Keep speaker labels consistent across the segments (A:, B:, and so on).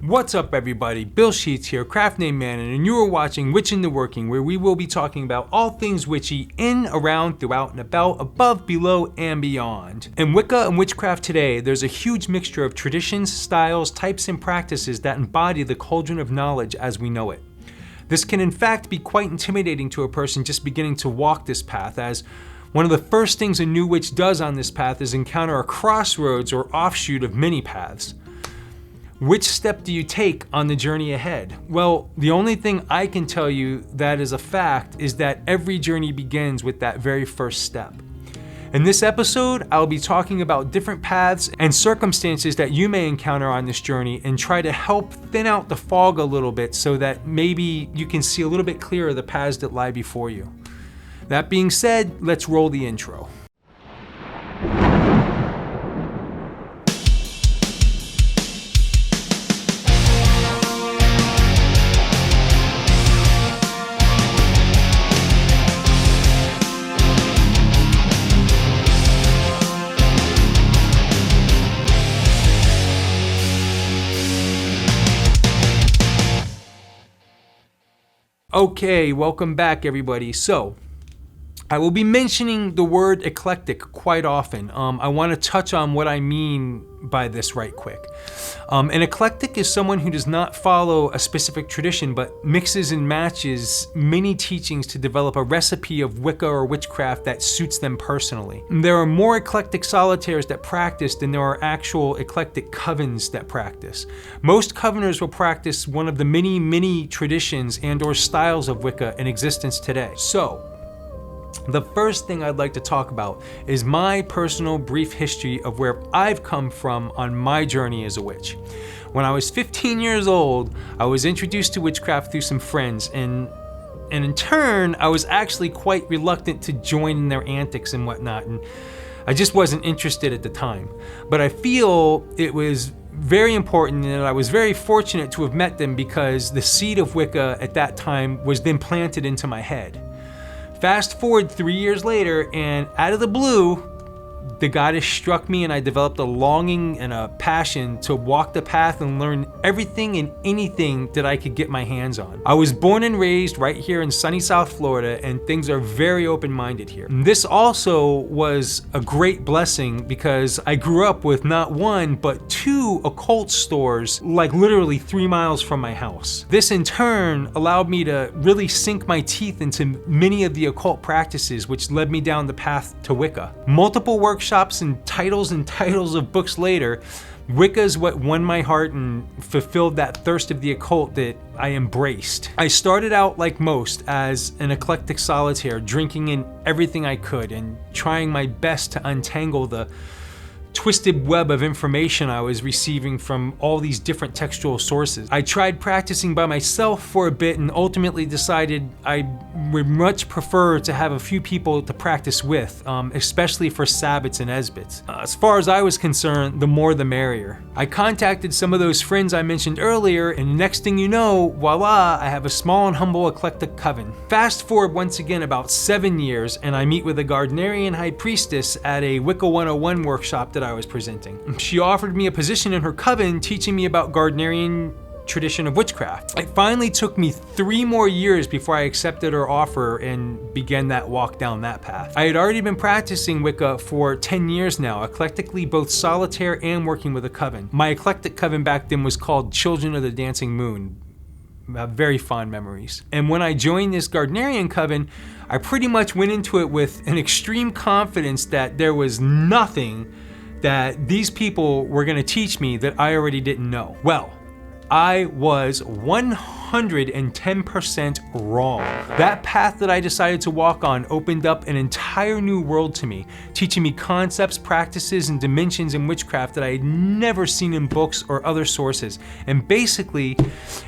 A: What's up everybody, Bill Sheets here, craft name Mannun, and you are watching Witch in the Working, where we will be talking about all things witchy in, around, throughout, and about, above, below, and beyond. In Wicca and witchcraft today, there's a huge mixture of traditions, styles, types, and practices that embody the cauldron of knowledge as we know it. This can in fact be quite intimidating to a person just beginning to walk this path, as one of the first things a new witch does on this path is encounter a crossroads or offshoot of many paths. Which step do you take on the journey ahead? Well, the only thing I can tell you that is a fact is that every journey begins with that very first step. In this episode, I'll be talking about different paths and circumstances that you may encounter on this journey and try to help thin out the fog a little bit so that maybe you can see a little bit clearer the paths that lie before you. That being said, let's roll the intro. Okay, welcome back everybody. So, I will be mentioning the word eclectic quite often. I want to touch on what I mean by this right quick. An eclectic is someone who does not follow a specific tradition but mixes and matches many teachings to develop a recipe of Wicca or witchcraft that suits them personally. There are more eclectic solitaires that practice than there are actual eclectic covens that practice. Most coveners will practice one of the many traditions and or styles of Wicca in existence today. So, the first thing I'd like to talk about is my personal brief history of where I've come from on my journey as a witch. When I was 15 years old, I was introduced to witchcraft through some friends, and in turn, I was actually quite reluctant to join in their antics and whatnot, and I just wasn't interested at the time. But I feel it was very important and I was very fortunate to have met them because the seed of Wicca at that time was then planted into my head. Fast forward 3 years later, and out of the blue, the goddess struck me and I developed a longing and a passion to walk the path and learn everything and anything that I could get my hands on. I was born and raised right here in sunny South Florida, and things are very open-minded here. This also was a great blessing because I grew up with not one, but two occult stores, like literally 3 miles from my house. This in turn allowed me to really sink my teeth into many of the occult practices, which led me down the path to Wicca. Multiple workshops and titles of books later, Wicca is what won my heart and fulfilled that thirst of the occult that I embraced. I started out like most as an eclectic solitaire, drinking in everything I could and trying my best to untangle the twisted web of information I was receiving from all these different textual sources. I tried practicing by myself for a bit and ultimately decided I would much prefer to have a few people to practice with, especially for sabbats and esbats. As far as I was concerned, the more the merrier. I contacted some of those friends I mentioned earlier, and next thing you know, voila, I have a small and humble eclectic coven. Fast forward once again about 7 years, and I meet with a Gardnerian high priestess at a Wicca 101 workshop that I was presenting. She offered me a position in her coven, teaching me about Gardnerian tradition of witchcraft. It finally took me 3 more years before I accepted her offer and began that walk down that path. I had already been practicing Wicca for 10 years now, eclectically both solitaire and working with a coven. My eclectic coven back then was called Children of the Dancing Moon. I have very fond memories. And when I joined this Gardnerian coven, I pretty much went into it with an extreme confidence that there was nothing that these people were going to teach me that I already didn't know. Well, I was 110% wrong. That path that I decided to walk on opened up an entire new world to me, teaching me concepts, practices, and dimensions in witchcraft that I had never seen in books or other sources. And basically,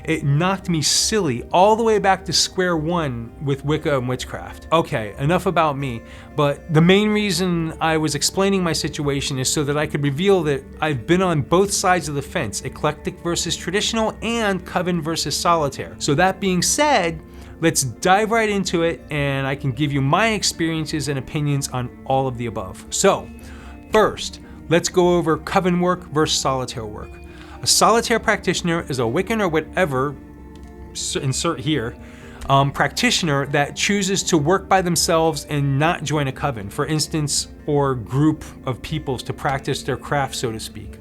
A: it knocked me silly all the way back to square one with Wicca and witchcraft. Okay, enough about me, but the main reason I was explaining my situation is so that I could reveal that I've been on both sides of the fence, eclectic versus traditional and coven versus solitaire. So that being said, let's dive right into it and I can give you my experiences and opinions on all of the above. So first, let's go over coven work versus solitaire work. A solitaire practitioner is a Wiccan or whatever, insert here, practitioner that chooses to work by themselves and not join a coven, for instance, or group of peoples to practice their craft, so to speak.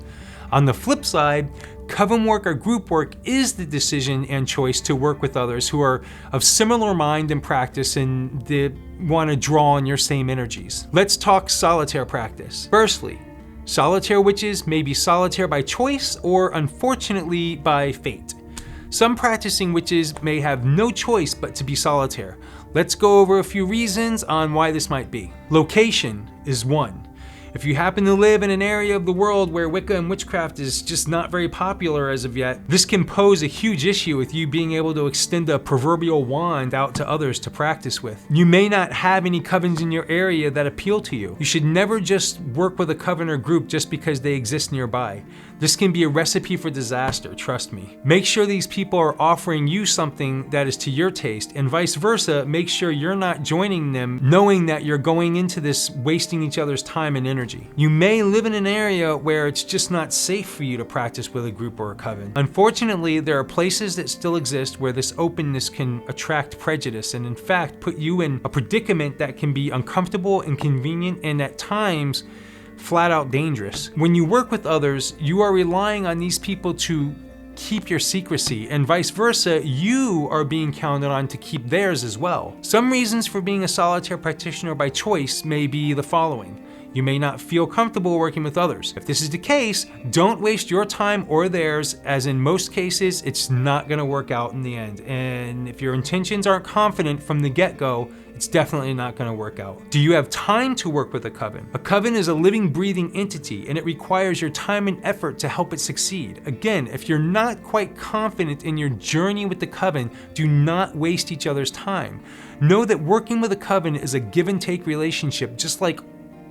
A: On the flip side, coven work or group work is the decision and choice to work with others who are of similar mind and practice and they want to draw on your same energies. Let's talk solitaire practice. Firstly, solitaire witches may be solitaire by choice or unfortunately by fate. Some practicing witches may have no choice but to be solitaire. Let's go over a few reasons on why this might be. Location is one. If you happen to live in an area of the world where Wicca and witchcraft is just not very popular as of yet, this can pose a huge issue with you being able to extend a proverbial wand out to others to practice with. You may not have any covens in your area that appeal to you. You should never just work with a coven or group just because they exist nearby. This can be a recipe for disaster, trust me. Make sure these people are offering you something that is to your taste, and vice versa, make sure you're not joining them knowing that you're going into this wasting each other's time and energy. You may live in an area where it's just not safe for you to practice with a group or a coven. Unfortunately, there are places that still exist where this openness can attract prejudice and in fact put you in a predicament that can be uncomfortable, inconvenient, and at times flat out dangerous. When you work with others, you are relying on these people to keep your secrecy, and vice versa, you are being counted on to keep theirs as well. Some reasons for being a solitaire practitioner by choice may be the following. You may not feel comfortable working with others. If this is the case, don't waste your time or theirs, as in most cases, it's not gonna work out in the end. And if your intentions aren't confident from the get-go, it's definitely not gonna work out. Do you have time to work with a coven? A coven is a living, breathing entity, and it requires your time and effort to help it succeed. Again, if you're not quite confident in your journey with the coven, do not waste each other's time. Know that working with a coven is a give and take relationship, just like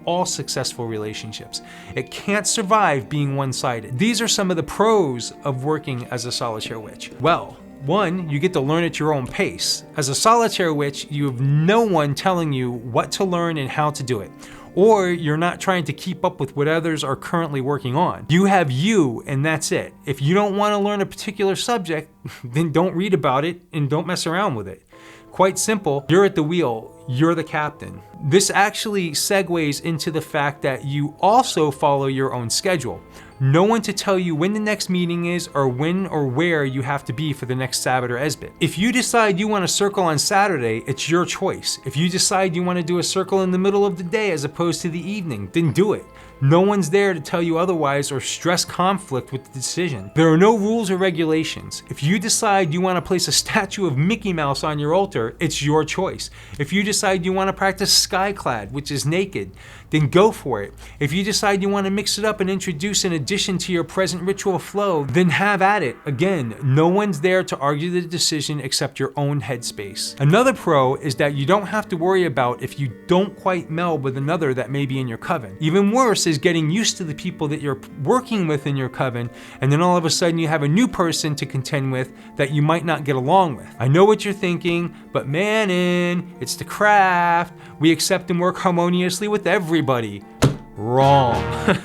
A: all successful relationships. It can't survive being one-sided. These are some of the pros of working as a solitaire witch. Well, one, you get to learn at your own pace. As a solitaire witch, you have no one telling you what to learn and how to do it. Or you're not trying to keep up with what others are currently working on. You have you, and that's it. If you don't want to learn a particular subject, then don't read about it and don't mess around with it. Quite simple, you're at the wheel, you're the captain. This actually segues into the fact that you also follow your own schedule. No one to tell you when the next meeting is or when or where you have to be for the next Sabbath or Esbit. If you decide you want to circle on Saturday, it's your choice. If you decide you want to do a circle in the middle of the day as opposed to the evening, then do it. No one's there to tell you otherwise or stress conflict with the decision. There are no rules or regulations. If you decide you want to place a statue of Mickey Mouse on your altar, it's your choice. If you decide you want to practice skyclad, which is naked, then go for it. If you decide you want to mix it up and introduce an addition to your present ritual flow, then have at it. Again, no one's there to argue the decision except your own headspace. Another pro is that you don't have to worry about if you don't quite meld with another that may be in your coven. Even worse is getting used to the people that you're working with in your coven, and then all of a sudden you have a new person to contend with that you might not get along with. I know what you're thinking, but Mannun, it's the craft. We accept and work harmoniously with everybody. Wrong.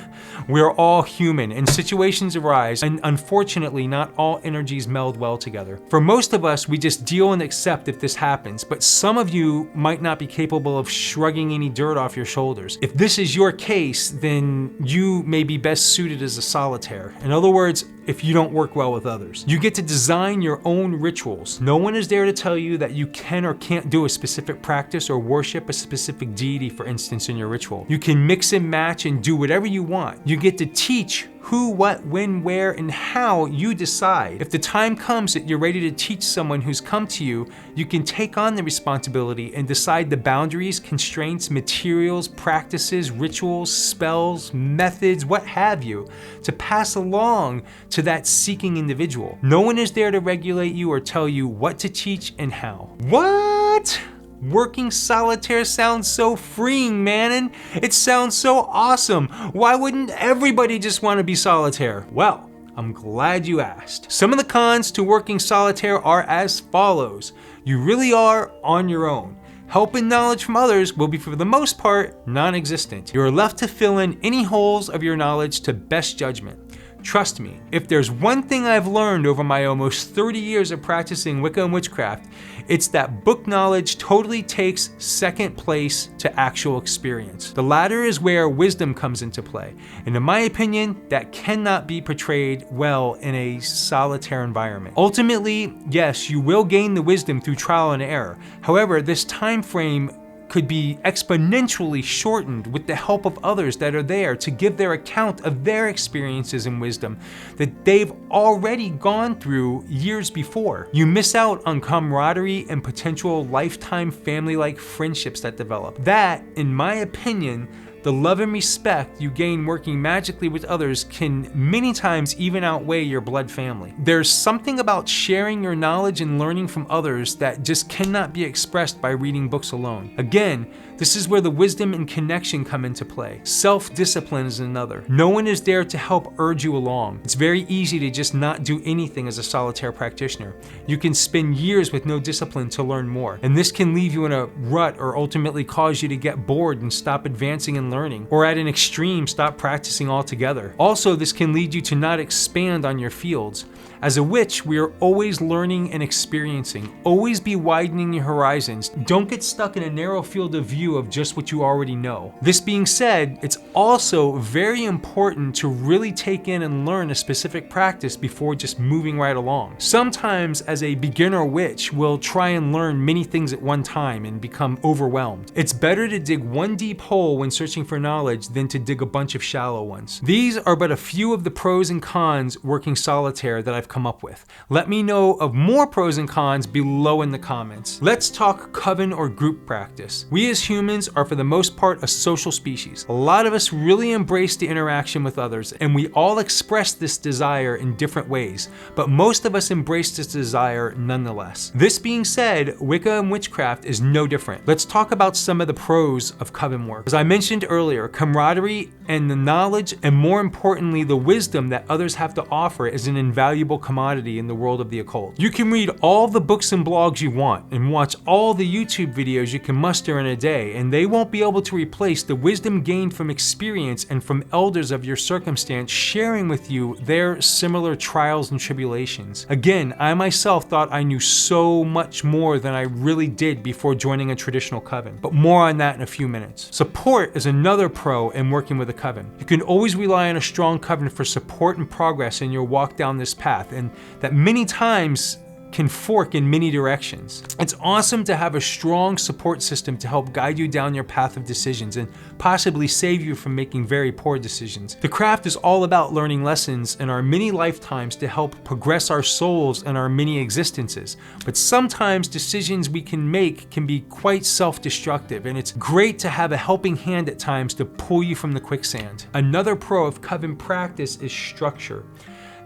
A: We're all human and situations arise, and unfortunately not all energies meld well together. For most of us, we just deal and accept if this happens, but some of you might not be capable of shrugging any dirt off your shoulders. If this is your case, then you may be best suited as a solitaire. In other words, if you don't work well with others. You get to design your own rituals. No one is there to tell you that you can or can't do a specific practice or worship a specific deity, for instance, in your ritual. You can mix and match and do whatever you want. You get to teach who, what, when, where, and how you decide. If the time comes that you're ready to teach someone who's come to you, you can take on the responsibility and decide the boundaries, constraints, materials, practices, rituals, spells, methods, what have you, to pass along to that seeking individual. No one is there to regulate you or tell you what to teach and how. What? Working solitaire sounds so freeing, Mannun. It sounds so awesome. Why wouldn't everybody just want to be solitaire? Well, I'm glad you asked. Some of the cons to working solitaire are as follows. You really are on your own. Help and knowledge from others will be, for the most part, non-existent. You are left to fill in any holes of your knowledge to best judgment. Trust me, if there's one thing I've learned over my almost 30 years of practicing Wicca and witchcraft, it's that book knowledge totally takes second place to actual experience. The latter is where wisdom comes into play, and in my opinion, that cannot be portrayed well in a solitaire environment. Ultimately, yes, you will gain the wisdom through trial and error. However, this time frame could be exponentially shortened with the help of others that are there to give their account of their experiences and wisdom that they've already gone through years before. You miss out on camaraderie and potential lifetime family-like friendships that develop. That, in my opinion, the love and respect you gain working magically with others can many times even outweigh your blood family. There's something about sharing your knowledge and learning from others that just cannot be expressed by reading books alone. Again, this is where the wisdom and connection come into play. Self-discipline is another. No one is there to help urge you along. It's very easy to just not do anything as a solitaire practitioner. You can spend years with no discipline to learn more, and this can leave you in a rut or ultimately cause you to get bored and stop advancing and learning, or at an extreme, stop practicing altogether. Also, this can lead you to not expand on your fields. As a witch, we are always learning and experiencing. Always be widening your horizons. Don't get stuck in a narrow field of view of just what you already know. This being said, it's also very important to really take in and learn a specific practice before just moving right along. Sometimes, as a beginner witch, we'll try and learn many things at one time and become overwhelmed. It's better to dig one deep hole when searching for knowledge than to dig a bunch of shallow ones. These are but a few of the pros and cons working solitaire that I've come up with. Let me know of more pros and cons below in the comments. Let's talk coven or group practice. We as humans are for the most part a social species. A lot of us really embrace the interaction with others, and we all express this desire in different ways, but most of us embrace this desire nonetheless. This being said, Wicca and witchcraft is no different. Let's talk about some of the pros of coven work. As I mentioned earlier, camaraderie and the knowledge, and more importantly, the wisdom that others have to offer is an invaluable commodity in the world of the occult. You can read all the books and blogs you want and watch all the YouTube videos you can muster in a day, and they won't be able to replace the wisdom gained from experience and from elders of your circumstance sharing with you their similar trials and tribulations. Again, I myself thought I knew so much more than I really did before joining a traditional coven, but more on that in a few minutes. Support is another pro in working with a coven. You can always rely on a strong coven for support and progress in your walk down this path, and that many times can fork in many directions. It's awesome to have a strong support system to help guide you down your path of decisions and possibly save you from making very poor decisions. The craft is all about learning lessons in our many lifetimes to help progress our souls and our many existences. But sometimes decisions we can make can be quite self-destructive, and it's great to have a helping hand at times to pull you from the quicksand. Another pro of coven practice is structure.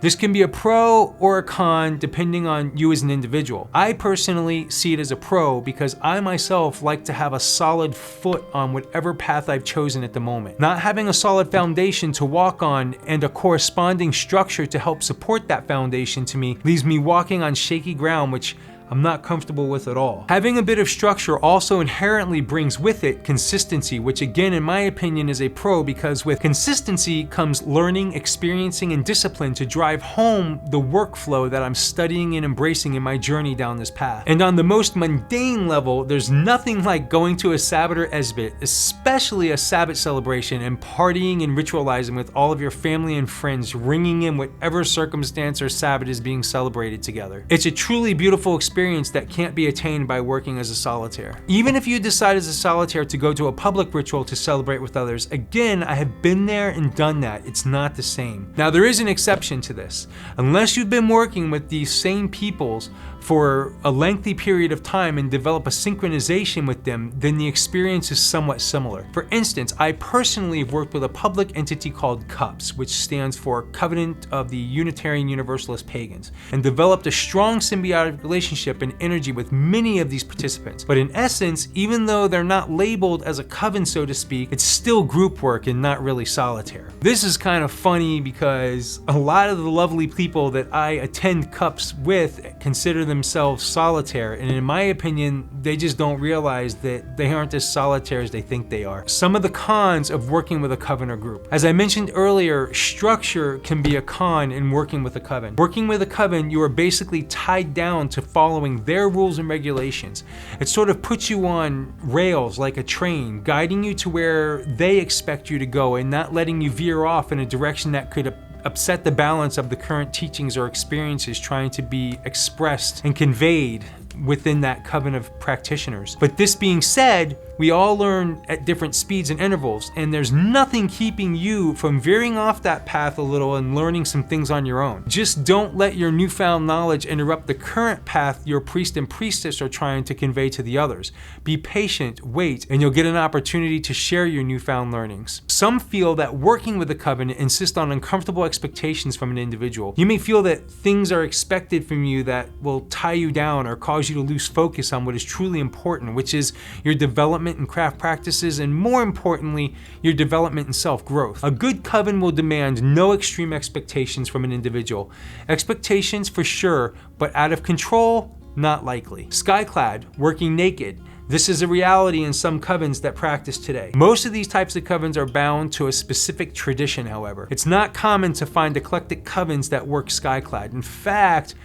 A: This can be a pro or a con depending on you as an individual. I personally see it as a pro because I myself like to have a solid foot on whatever path I've chosen at the moment. Not having a solid foundation to walk on and a corresponding structure to help support that foundation to me leaves me walking on shaky ground, which I'm not comfortable with at all. Having a bit of structure also inherently brings with it consistency, which again, in my opinion, is a pro because with consistency comes learning, experiencing, and discipline to drive home the workflow that I'm studying and embracing in my journey down this path. And on the most mundane level, there's nothing like going to a Sabbath or Esbit, especially a Sabbath celebration, and partying and ritualizing with all of your family and friends, ringing in whatever circumstance or Sabbath is being celebrated together. It's a truly beautiful experience that can't be attained by working as a solitaire. Even if you decide as a solitaire to go to a public ritual to celebrate with others, again, I have been there and done that. It's not the same. Now, there is an exception to this. Unless you've been working with these same peoples for a lengthy period of time and develop a synchronization with them, then the experience is somewhat similar. For instance, I personally have worked with a public entity called CUPS, which stands for Covenant of the Unitarian Universalist Pagans, and developed a strong symbiotic relationship relationship and energy with many of these participants. But in essence, even though they're not labeled as a coven, so to speak, it's still group work and not really solitaire. This is kind of funny because a lot of the lovely people that I attend cups with consider themselves solitaire, and in my opinion, they just don't realize that they aren't as solitaire as they think they are. Some of the cons of working with a coven or group. As I mentioned earlier, structure can be a con in working with a coven. Working with a coven, you are basically tied down to following their rules and regulations. It sort of puts you on rails like a train, guiding you to where they expect you to go and not letting you veer off in a direction that could upset the balance of the current teachings or experiences trying to be expressed and conveyed within that coven of practitioners. But this being said, we all learn at different speeds and intervals, and there's nothing keeping you from veering off that path a little and learning some things on your own. Just don't let your newfound knowledge interrupt the current path your priest and priestess are trying to convey to the others. Be patient, wait, and you'll get an opportunity to share your newfound learnings. Some feel that working with a coven insists on uncomfortable expectations from an individual. You may feel that things are expected from you that will tie you down or cause you to lose focus on what is truly important, which is your development and craft practices, and more importantly, your development and self-growth. A good coven will demand no extreme expectations from an individual. Expectations for sure, but out of control, not likely. Skyclad, working naked. This is a reality in some covens that practice today. Most of these types of covens are bound to a specific tradition, however. It's not common to find eclectic covens that work skyclad. In fact,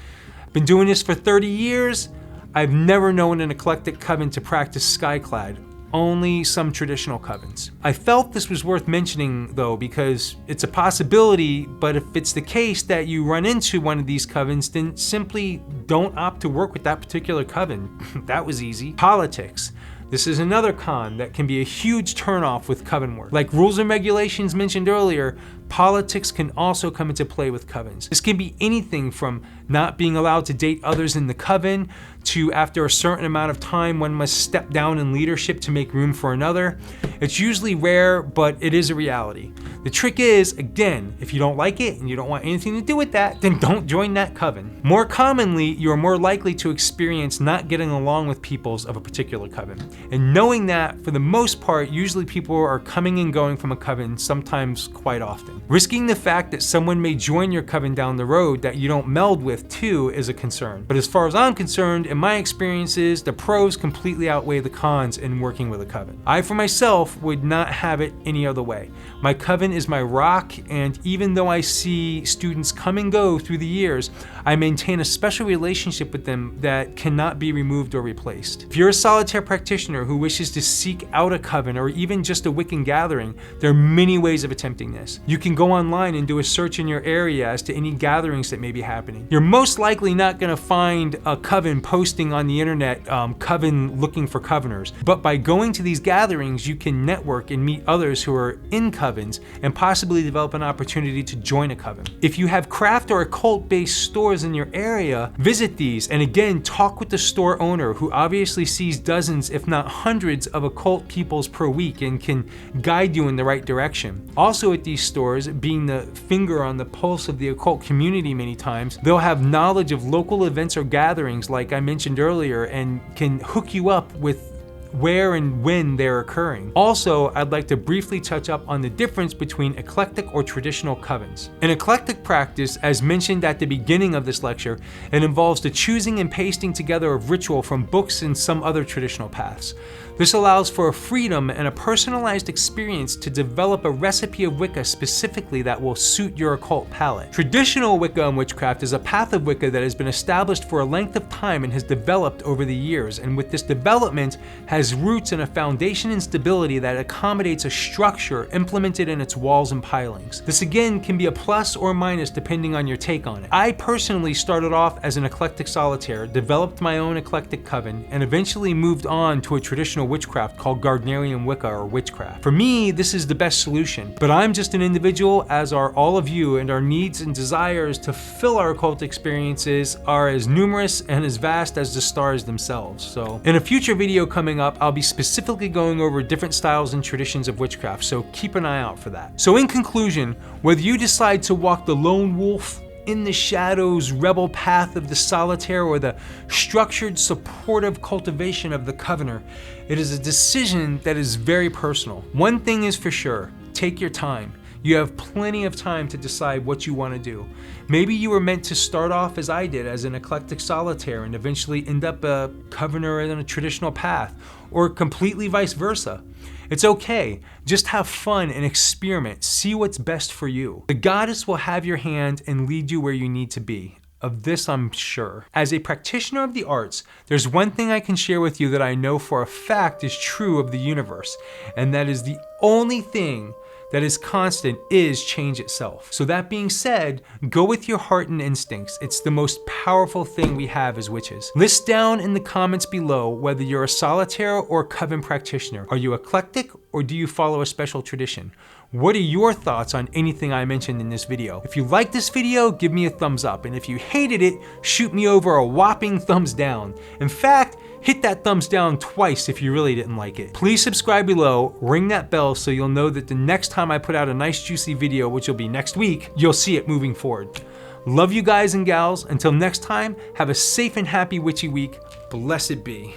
A: I've been doing this for 30 years. I've never known an eclectic coven to practice skyclad, only some traditional covens. I felt this was worth mentioning though, because it's a possibility, but if it's the case that you run into one of these covens, then simply don't opt to work with that particular coven. That was easy. Politics. This is another con that can be a huge turnoff with coven work. Like rules and regulations mentioned earlier, politics can also come into play with covens. This can be anything from not being allowed to date others in the coven, to after a certain amount of time one must step down in leadership to make room for another. It's usually rare, but it is a reality. The trick is, again, if you don't like it and you don't want anything to do with that, then don't join that coven. More commonly, you are more likely to experience not getting along with peoples of a particular coven. And knowing that, for the most part, usually people are coming and going from a coven, sometimes quite often. Risking the fact that someone may join your coven down the road that you don't meld with too is a concern. But as far as I'm concerned, in my experiences, the pros completely outweigh the cons in working with a coven. I, for myself, would not have it any other way. My coven is my rock, and even though I see students come and go through the years, I maintain a special relationship with them that cannot be removed or replaced. If you're a solitaire practitioner who wishes to seek out a coven or even just a Wiccan gathering, there are many ways of attempting this. You can go online and do a search in your area as to any gatherings that may be happening. You're most likely not going to find a coven posting on the internet, coven looking for coveners, but by going to these gatherings, you can network and meet others who are in covens and possibly develop an opportunity to join a coven. If you have craft or occult-based stores in your area, visit these and again, talk with the store owner who obviously sees dozens, if not hundreds of occult peoples per week and can guide you in the right direction. Also at these stores, being the finger on the pulse of the occult community many times, they'll have knowledge of local events or gatherings like I mentioned earlier and can hook you up with where and when they're occurring. Also, I'd like to briefly touch up on the difference between eclectic or traditional covens. An eclectic practice, as mentioned at the beginning of this lecture, it involves the choosing and pasting together of ritual from books and some other traditional paths. This allows for a freedom and a personalized experience to develop a recipe of Wicca specifically that will suit your occult palate. Traditional Wicca and witchcraft is a path of Wicca that has been established for a length of time and has developed over the years, and with this development has roots in a foundation and stability that accommodates a structure implemented in its walls and pilings. This again can be a plus or minus depending on your take on it. I personally started off as an eclectic solitaire, developed my own eclectic coven, and eventually moved on to a traditional witchcraft called Gardnerian Wicca or Witchcraft. For me, this is the best solution, but I'm just an individual, as are all of you, and our needs and desires to fill our occult experiences are as numerous and as vast as the stars themselves. So in a future video coming up, I'll be specifically going over different styles and traditions of witchcraft, so keep an eye out for that. So in conclusion, whether you decide to walk the lone wolf in the shadows rebel path of the solitaire or the structured supportive cultivation of the covener, it is a decision that is very personal. One thing is for sure, take your time. You have plenty of time to decide what you want to do. Maybe you were meant to start off as I did, as an eclectic solitaire, and eventually end up a covener in a traditional path, or completely vice versa. It's okay, just have fun and experiment, see what's best for you. The goddess will have your hand and lead you where you need to be. Of this I'm sure. As a practitioner of the arts, there's one thing I can share with you that I know for a fact is true of the universe, and that is the only thing that is constant is change itself. So that being said, go with your heart and instincts. It's the most powerful thing we have as witches. List down in the comments below whether you're a solitaire or coven practitioner. Are you eclectic or do you follow a special tradition? What are your thoughts on anything I mentioned in this video? If you liked this video, give me a thumbs up. And if you hated it, shoot me over a whopping thumbs down. In fact, hit that thumbs down twice if you really didn't like it. Please subscribe below, ring that bell so you'll know that the next time I put out a nice juicy video, which will be next week, you'll see it moving forward. Love you guys and gals. Until next time, have a safe and happy witchy week. Blessed be.